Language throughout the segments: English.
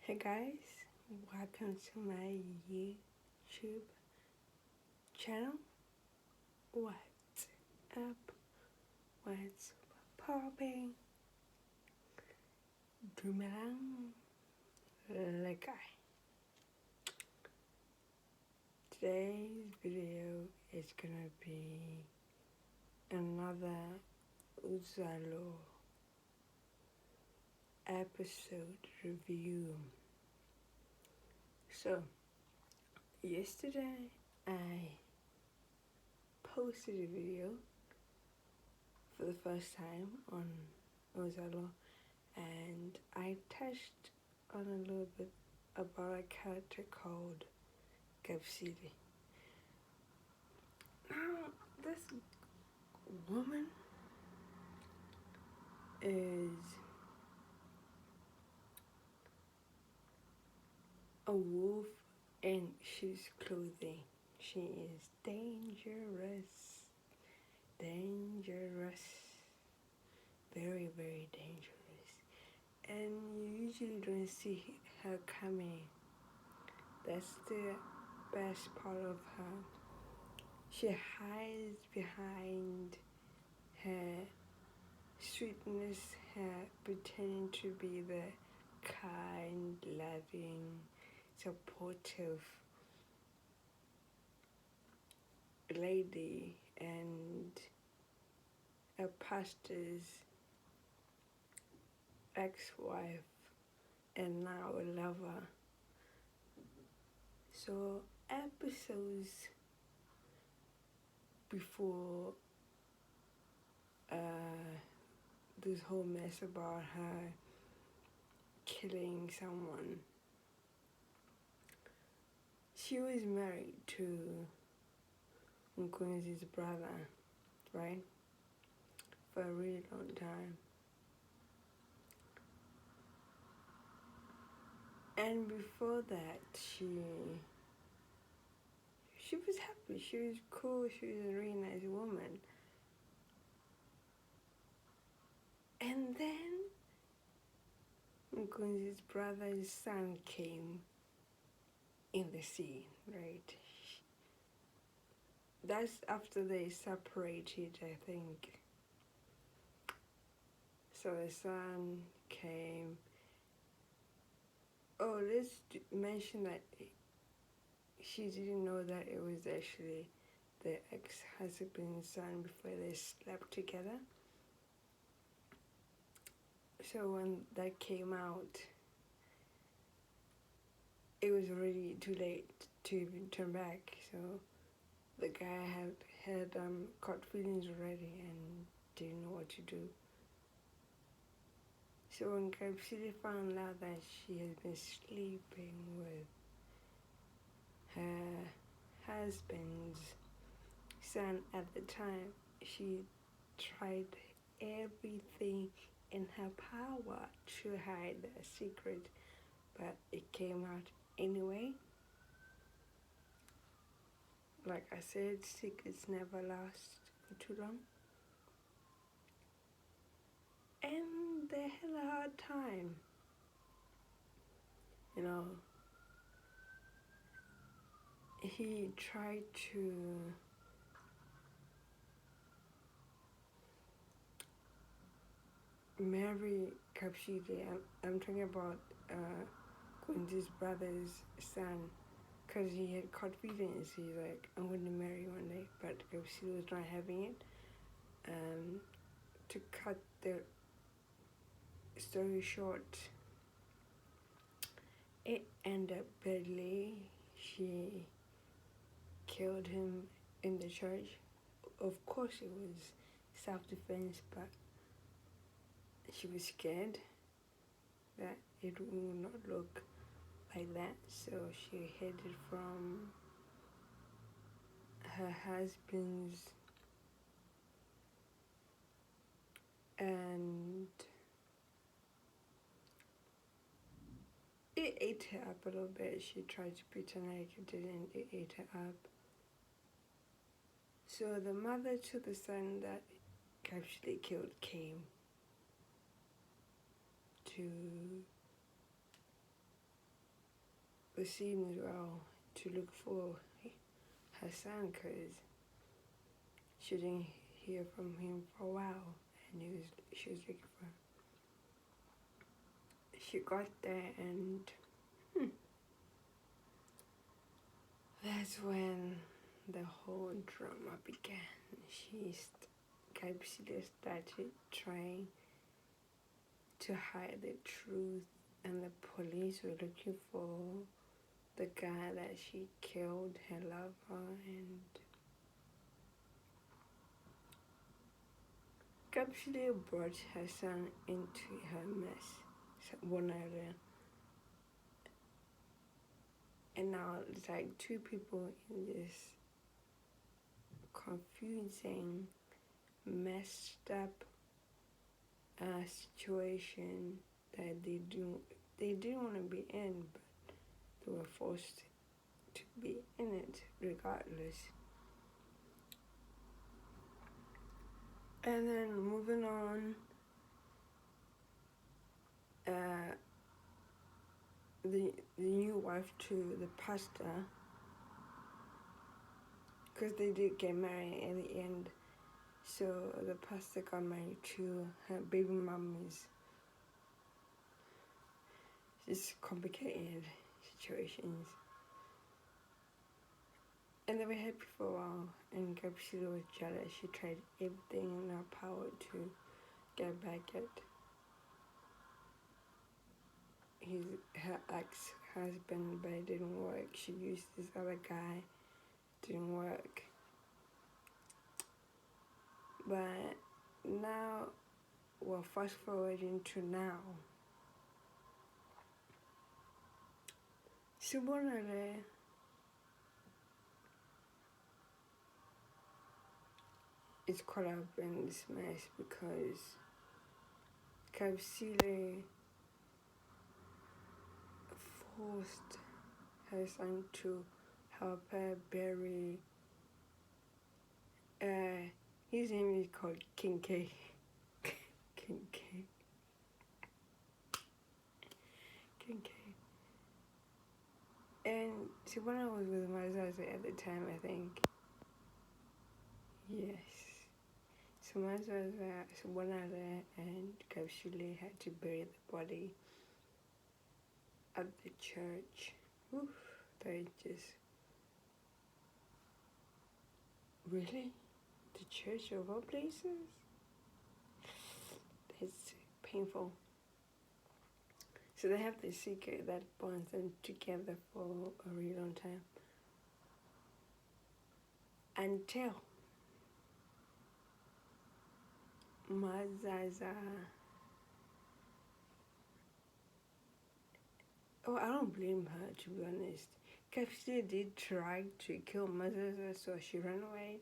Hey guys, welcome to my YouTube channel. What's up? What's popping? Dumelang lekai. Today's video is gonna be another Uzalo episode review. So, yesterday I posted a video for the first time on Uzalo, and I touched on a little bit about a character called Gapsidi. Now, this woman is a wolf in sheep's clothing. She is dangerous. Dangerous. Very, very dangerous. And you usually don't see her coming. That's the best part of her. She hides behind her sweetness, her pretending to be the kind, loving, supportive lady and a pastor's ex-wife and now a lover. So episodes before this whole mess about her killing someone, she was married to Nkunzi's brother, right? For a really long time. And before that, she was happy. She was cool. She was a really nice woman. And then Nkunzi's brother's son came in the scene, right? That's after they separated, I think. So the son came. Oh, let's mention that she didn't know that it was actually the ex-husband's son before they slept together. So when that came out, it was already too late to even turn back. So the guy had caught feelings already and didn't know what to do. So when Kapsili found out that she had been sleeping with her husband's son at the time, she tried everything in her power to hide the secret, but it came out anyway. Like I said, secrets never last for too long. And they had a hard time. You know, he tried to marry Kapshidi. I'm talking about Kunzi's brother's son, because he had caught feelings. He's like, I'm going to marry you one day, but Kapshidi was not having it. To cut the story short, it ended up badly. She killed him in the church. Of course it was self-defense, but she was scared that it would not look like that, so she hid it from her husband's, and it ate her up a little bit. She tried to pretend like it didn't. It ate her up. So the mother to the son that actually killed came to the scene as well to look for her son because she didn't hear from him for a while, and she was looking for him. She got there, and that's when the whole drama began. Capsule started trying to hide the truth, and the police were looking for the guy that she killed, her lover, and Capsule brought her son into her mess one night, and now it's like two people in this confusing, messed up situation that they didn't want to be in, but they were forced to be in it regardless. And then moving on, the new wife to the pastor, because they did get married in the end. So the pastor got married to her baby mama's. Just complicated situations. And they were happy for a while, and Capsule was jealous. She tried everything in her power to get back at her ex-husband, but it didn't work. She used this other guy, didn't work. But now, well, fast forwarding to now. Sibonale is caught up in this mess because Capsule forced her son to help her bury. His name is called King K. King K. King K. And Sibona was with Mazaza at the time, I think. Yes. So Mazaza, Sibona and Kapsule had to bury the body at the church. Oof, they just... Really? The church of all places? It's painful. So they have this secret that bonds them together for a really long time. Until Mazaza... Oh, I don't blame her, to be honest. Kapsule did try to kill Mazaza, so she ran away.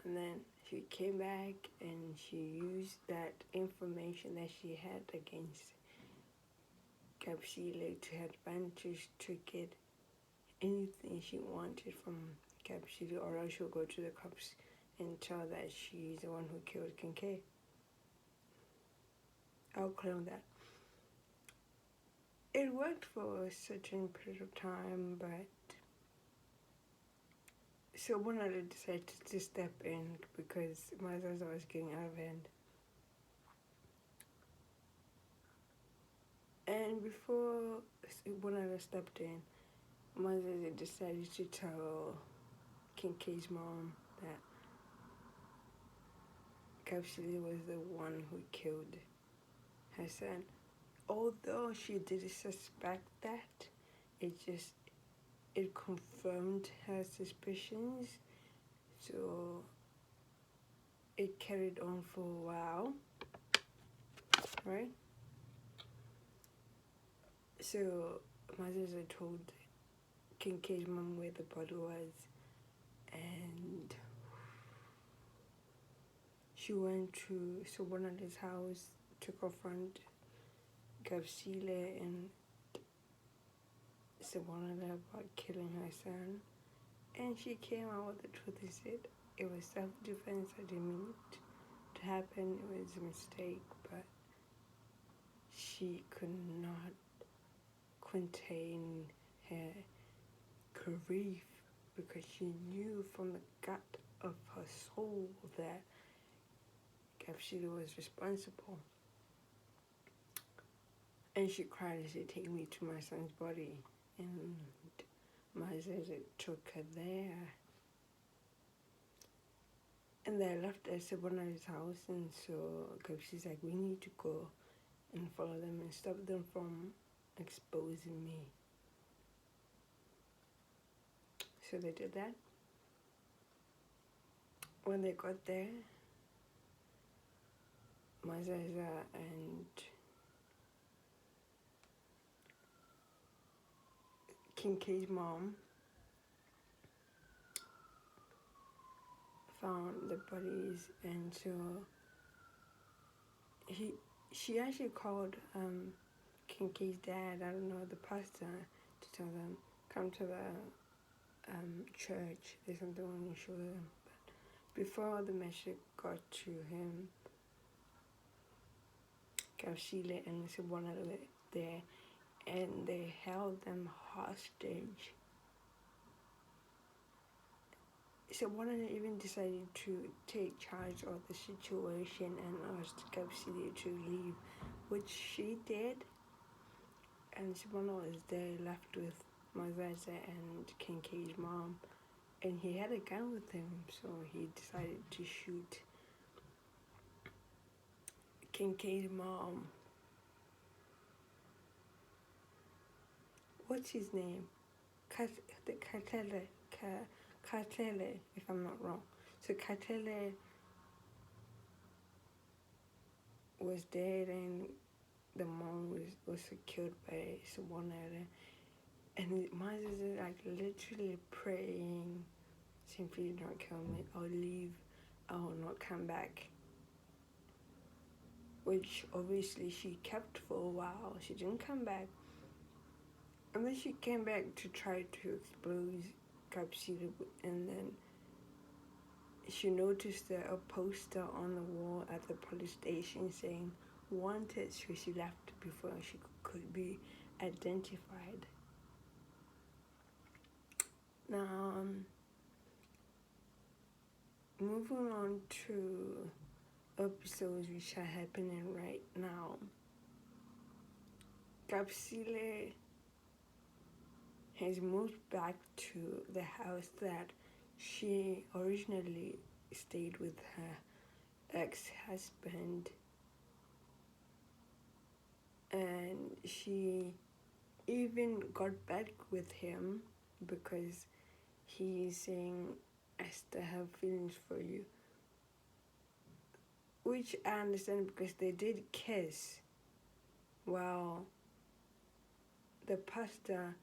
And then she came back and she used that information that she had against Kapsule to her advantage to get anything she wanted from Kapsule, or else she'll go to the cops and tell that she's the one who killed King K. I'll claim that. It worked for a certain period of time, but so when I decided to step in because Mazaza was getting out of hand. And before Bonada stepped in, Mazaza decided to tell King K's mom that Kapsule was the one who killed her son. Although she didn't suspect that, it confirmed her suspicions. So it carried on for a while, right? So Mazaza told King K's mom where the body was, and she went to Sobonale's house to confront Kapsule and Sobonale about killing her son. And she came out with the truth. She said it was self-defense. I didn't mean it to happen. It was a mistake, but she could not contain her grief because she knew from the gut of her soul that Kapsila was responsible. And she cried as she take me to my son's body, and my Zaza took her there. And they left at Sabona's house, and so Kapsila's like, we need to go and follow them and stop them from exposing me. So they did that. When they got there, Mazaza and Kincaid's mom found the bodies, and so she actually called Kincaid's dad, I don't know, the pastor, to tell them, come to the church, there's something I want to show them. But before the message got to him, Kapsila and Sibona were there, and they held them hostage. Sibona even decided to take charge of the situation and asked Kapsila to leave, which she did. And Sibona was there left with Mazaza and Kincaid's mom, and he had a gun with him, so he decided to shoot Kincaid's mom. What's his name? Katele, if I'm not wrong. So Katele was dead, and the mom was killed by someone, and Moses is like literally praying, simply don't kill me, I'll leave, I will not come back. Which obviously she kept for a while. She didn't come back. And then she came back to try to expose Kapsila, and then she noticed a poster on the wall at the police station saying wanted, so she left before she could be identified. Now, moving on to episodes which are happening right now. Kapsila has moved back to the house that she originally stayed with her ex-husband, and she even got back with him because he's saying, I still have feelings for you, which I understand because they did kiss while the pastor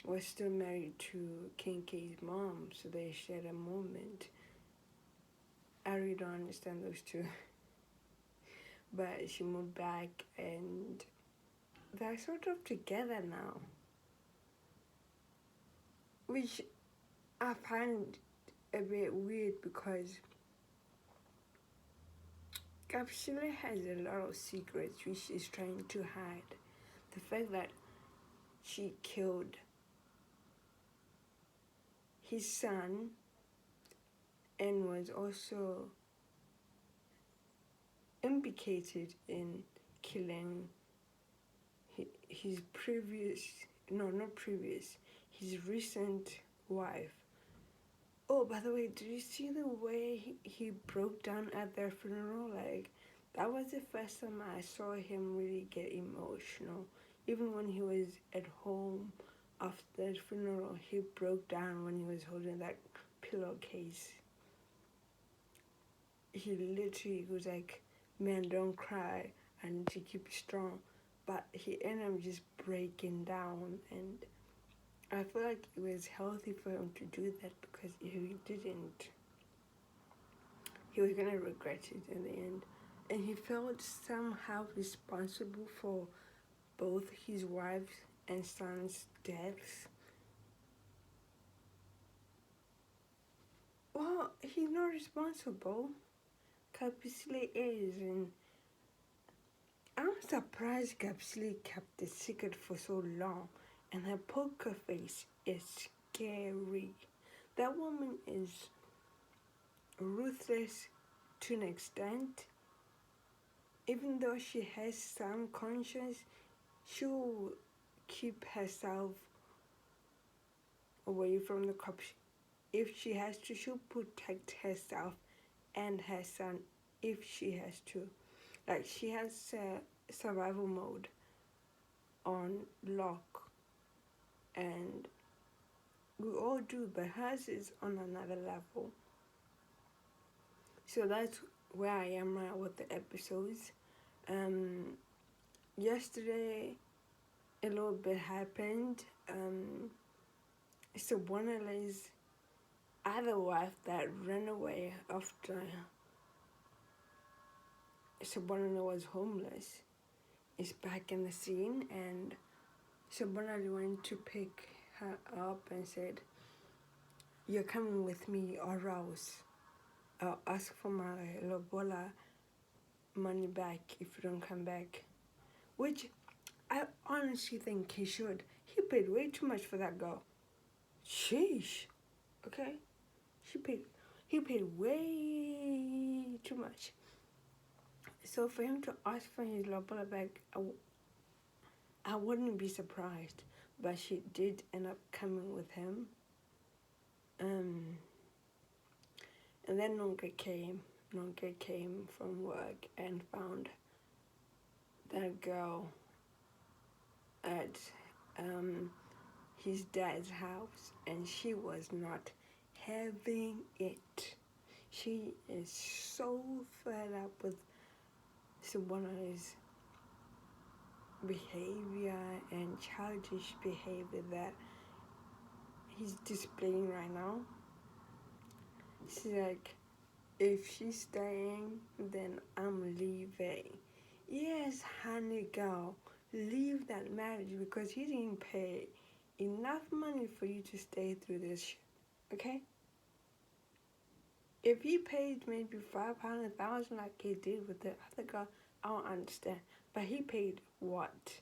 was still married to Kincaid's mom, so they shared a moment. I really don't understand those two. But she moved back, and they're sort of together now, which I find a bit weird because Kapsila has a lot of secrets which she's trying to hide. The fact that she killed his son and was also implicated in killing his his recent wife. Oh, by the way, did you see the way he broke down at their funeral? Like, that was the first time I saw him really get emotional. Even when he was at home after the funeral, he broke down when he was holding that pillowcase. He literally was like, man, don't cry, I need to keep strong. But he ended up just breaking down, and I feel like it was healthy for him to do that, because if he didn't, he was gonna regret it in the end. And he felt somehow responsible for both his wife's and son's deaths. Well, he's not responsible. Kapsila is, and I'm surprised Kapsila kept the secret for so long. and her poker face is scary. That woman is ruthless to an extent. Even though she has some conscience, she'll keep herself away from the cops. If she has to, she'll protect herself and her son if she has to. Like, she has survival mode on lock, and we all do, but hers is on another level. So that's where I am at with the episodes. Yesterday, a little bit happened. Sabonala's other wife that ran away after Sabonala was homeless is back in the scene, and Sabonala went to pick her up and said, "You're coming with me or else I'll ask for my lobola money back if you don't come back." Which I honestly think he should. He paid way too much for that girl. Sheesh. Okay? He paid way too much. So for him to ask for his lobola back, I wouldn't be surprised. But she did end up coming with him. And then Nonke came from work and found that girl at his dad's house, and she was not having it. She is so fed up with Sabonala's behavior and childish behavior that he's displaying right now. She's like, if she's staying, then I'm leaving. Yes, honey girl, leave that marriage because he didn't pay enough money for you to stay through this shit, okay? If he paid maybe $500,000 like he did with the other girl, I don't understand. But he paid what?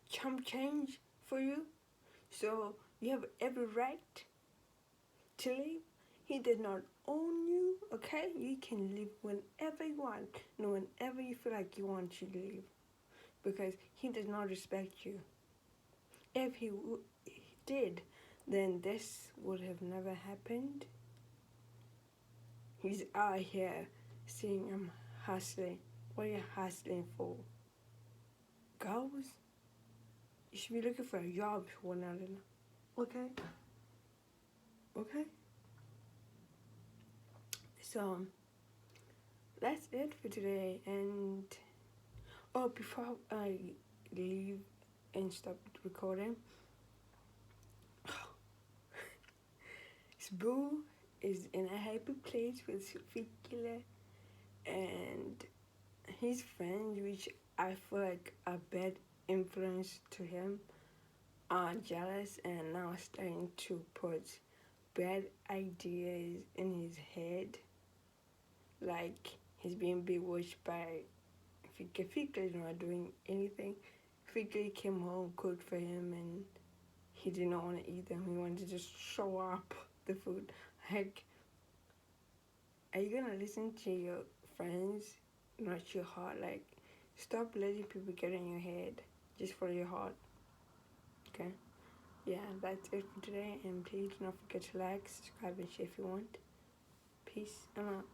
Chump change for you? So you have every right to leave? He did not own you, okay? You can leave whenever you want, and whenever you feel like you want to leave, because he does not respect you. If he did, then this would have never happened. He's out here saying I'm hustling. What are you hustling for? Girls? You should be looking for a job, okay? Okay? So, that's it for today. And, oh, before I leave and stop recording, Sboo is in a happy place with Fikile and his friends, which I feel like are bad influence to him, are jealous and now starting to put bad ideas in his head. Like he's being bewitched by Fika. Fika is not doing anything. Fika came home, cooked for him, and he did not want to eat them. He wanted to just show up the food. Like, are you gonna listen to your friends, not your heart? Like, stop letting people get in your head. Just follow your heart. Okay? Yeah, that's it for today. And please do not forget to like, subscribe, and share if you want. Peace. I'm out.